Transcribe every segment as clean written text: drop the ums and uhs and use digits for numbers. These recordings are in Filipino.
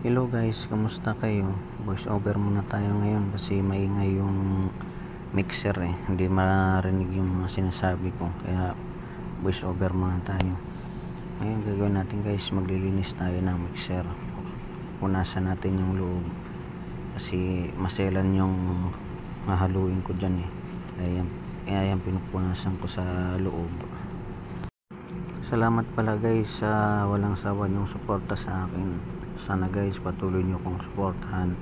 Hello guys, kamusta kayo? Voice over muna tayo ngayon kasi maingay yung mixer hindi marinig yung mga sinasabi ko, kaya voice over muna tayo. Ngayon gagawin natin guys, maglilinis tayo ng mixer. Punasan natin yung loob kasi maselan yung mahaluin ko dyan kaya yan pinupunasan ko sa loob. Salamat pala guys sa walang sawa yung suporta sa akin. Sana guys patuloy nyo kong suportahan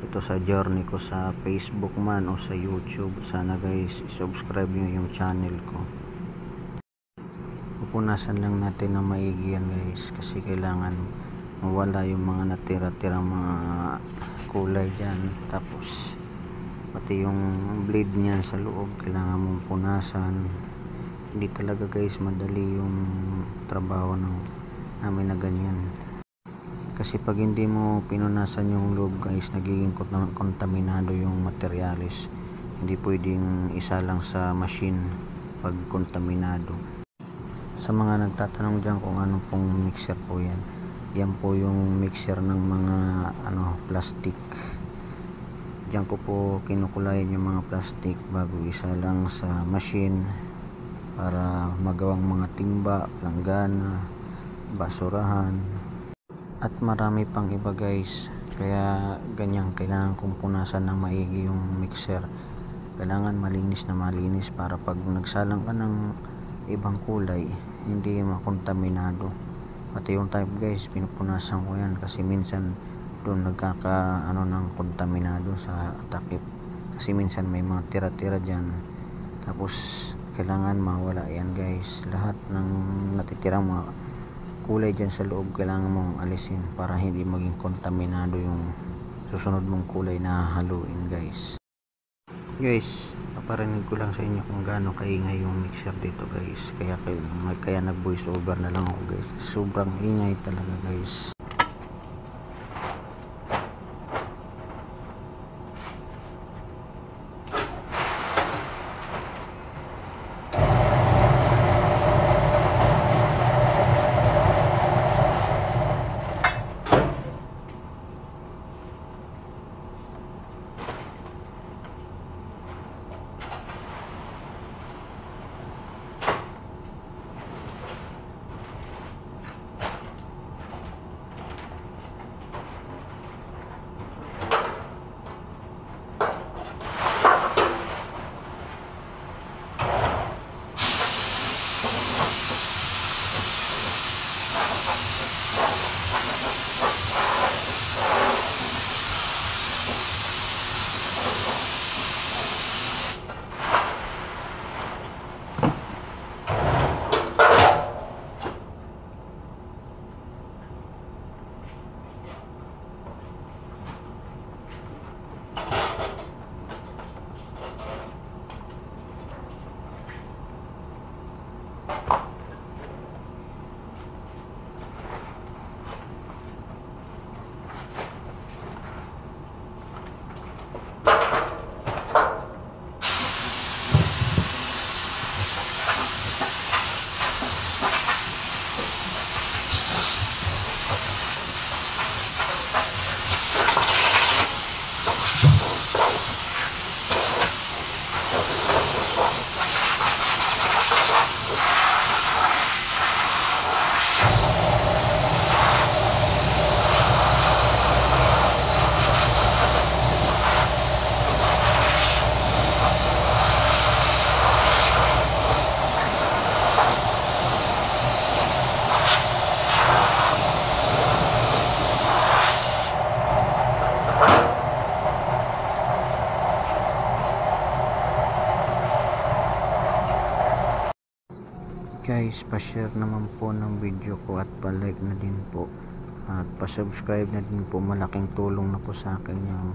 ito sa journey ko sa Facebook man o sa YouTube. Sana guys subscribe nyo yung channel ko. Pupunasan lang natin na maigi yan guys kasi kailangan mawala yung mga natira-tira mga kulay dyan, tapos pati yung blade niyan sa loob kailangan mong punasan. Hindi talaga guys madali yung trabaho namin na ganyan, kasi pag hindi mo pinunasan yung loob guys, nagiging kontaminado yung materialis. Hindi pwedeng isa lang sa machine pag kontaminado. Sa mga nagtatanong dyan kung ano pong mixer po yan, yan po yung mixer ng mga plastic. Diyan ko po kinukulayan yung mga plastic bago isa lang sa machine para magawang mga timba, langgana, basurahan at marami pang iba guys. Kaya ganyan, kailangan kong punasan ng maigi yung mixer. Kailangan malinis na malinis para pag nagsalang ka ng ibang kulay hindi makontaminado. Pati yung type guys, pinupunasan ko yan kasi minsan doon ng kontaminado sa takip, kasi minsan may mga tira-tira dyan, tapos kailangan mawala yan guys. Lahat ng natitirang mga kulay dyan sa loob kailangan mong alisin para hindi maging kontaminado yung susunod mong kulay na haluin guys. Paparinig ko lang sa inyo kung gaano kaingay yung mixer dito guys, kaya nag voice over na lang ako guys. Sobrang ingay talaga guys. Guys, pa-share naman po ng video ko at pa-like na din po at pa-subscribe na din po. Malaking tulong na po sa akin yung